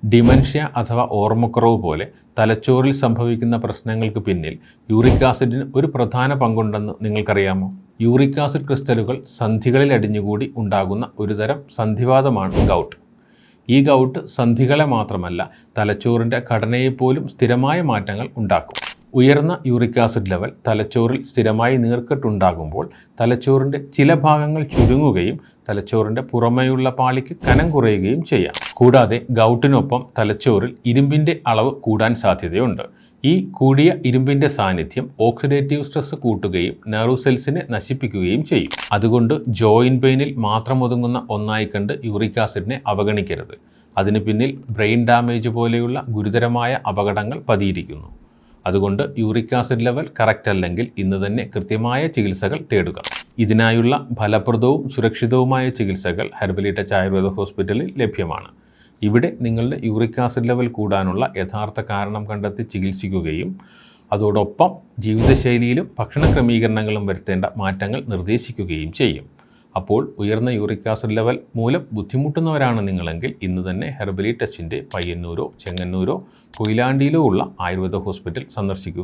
Dementia അഥവാ ഓർമ്മക്കുറവ് പോലെ തലച്ചോറിൽ സംഭവിക്കുന്ന പ്രശ്നങ്ങൾക്ക് പിന്നിൽ യൂറിക് ആസിഡിന് ഒരു പ്രധാന പങ്കുണ്ടെന്ന് നിങ്ങൾക്കറിയാമോ? യൂറിക് ആസിഡ് ക്രിസ്റ്റലുകൾ സന്ധികളിൽ അടിഞ്ഞുകൂടി ഉണ്ടാകുന്ന ഒരുതരം സന്ധിവാതമാണ് ഗൗട്ട്. ഈ ഗൗട്ട് സന്ധികളെ മാത്രമല്ല തലച്ചോറിൻ്റെ ഘടനയെപ്പോലും സ്ഥിരമായ മാറ്റങ്ങൾ ഉണ്ടാക്കും. ഉയർന്ന യൂറിക് ആസിഡ് ലെവൽ തലച്ചോറിൽ സ്ഥിരമായി നീർക്കെട്ടുണ്ടാകുമ്പോൾ തലച്ചോറിൻ്റെ ചില ഭാഗങ്ങൾ ചുരുങ്ങുകയും തലച്ചോറിൻ്റെ പുറമേയുള്ള പാളിക്ക് കനം കുറയുകയും ചെയ്യാം. കൂടാതെ ഗൗട്ടിനൊപ്പം തലച്ചോറിൽ ഇരുമ്പിൻ്റെ അളവ് കൂടാൻ സാധ്യതയുണ്ട്. ഈ കൂടിയ ഇരുമ്പിൻ്റെ സാന്നിധ്യം ഓക്സിഡേറ്റീവ് സ്ട്രെസ് കൂട്ടുകയും നെർവ് സെൽസിനെ നശിപ്പിക്കുകയും ചെയ്യും. അതുകൊണ്ട് ജോയിൻറ്റ് പെയിനിൽ മാത്രം ഒതുങ്ങുന്ന ഒന്നായി കണ്ട് യൂറിക് ആസിഡിനെ അവഗണിക്കരുത്. അതിന് പിന്നിൽ ബ്രെയിൻ ഡാമേജ് പോലെയുള്ള ഗുരുതരമായ അപകടങ്ങൾ പതിയിരിക്കുന്നു. അതുകൊണ്ട് യൂറിക് ആസിഡ് ലെവൽ കറക്റ്റ് അല്ലെങ്കിൽ ഇന്ന് തന്നെ കൃത്യമായ ചികിത്സകൾ തേടുക. ഇതിനായുള്ള ഫലപ്രദവും സുരക്ഷിതവുമായ ചികിത്സകൾ ഹെർബലി ടച്ച് ആയുർവേദ ഹോസ്പിറ്റലിൽ ലഭ്യമാണ്. ഇവിടെ നിങ്ങളുടെ യൂറിക് ആസിഡ് ലെവൽ കൂടാനുള്ള യഥാർത്ഥ കാരണം കണ്ടെത്തി ചികിത്സിക്കുകയും അതോടൊപ്പം ജീവിതശൈലിയിലും ഭക്ഷണ ക്രമീകരണങ്ങളും വരുത്തേണ്ട മാറ്റങ്ങൾ നിർദ്ദേശിക്കുകയും ചെയ്യും. അപ്പോൾ ഉയർന്ന യൂറിക് ആസിഡ് ലെവൽ മൂലം ബുദ്ധിമുട്ടുന്നവരാണ് നിങ്ങളെങ്കിൽ ഇന്ന് തന്നെ ഹെർബലി ടച്ചിൻ്റെ പയ്യന്നൂരോ ചെങ്ങന്നൂരോ കൊയിലാണ്ടിയിലോ ഉള്ള ആയുർവേദ ഹോസ്പിറ്റൽ സന്ദർശിക്കൂ.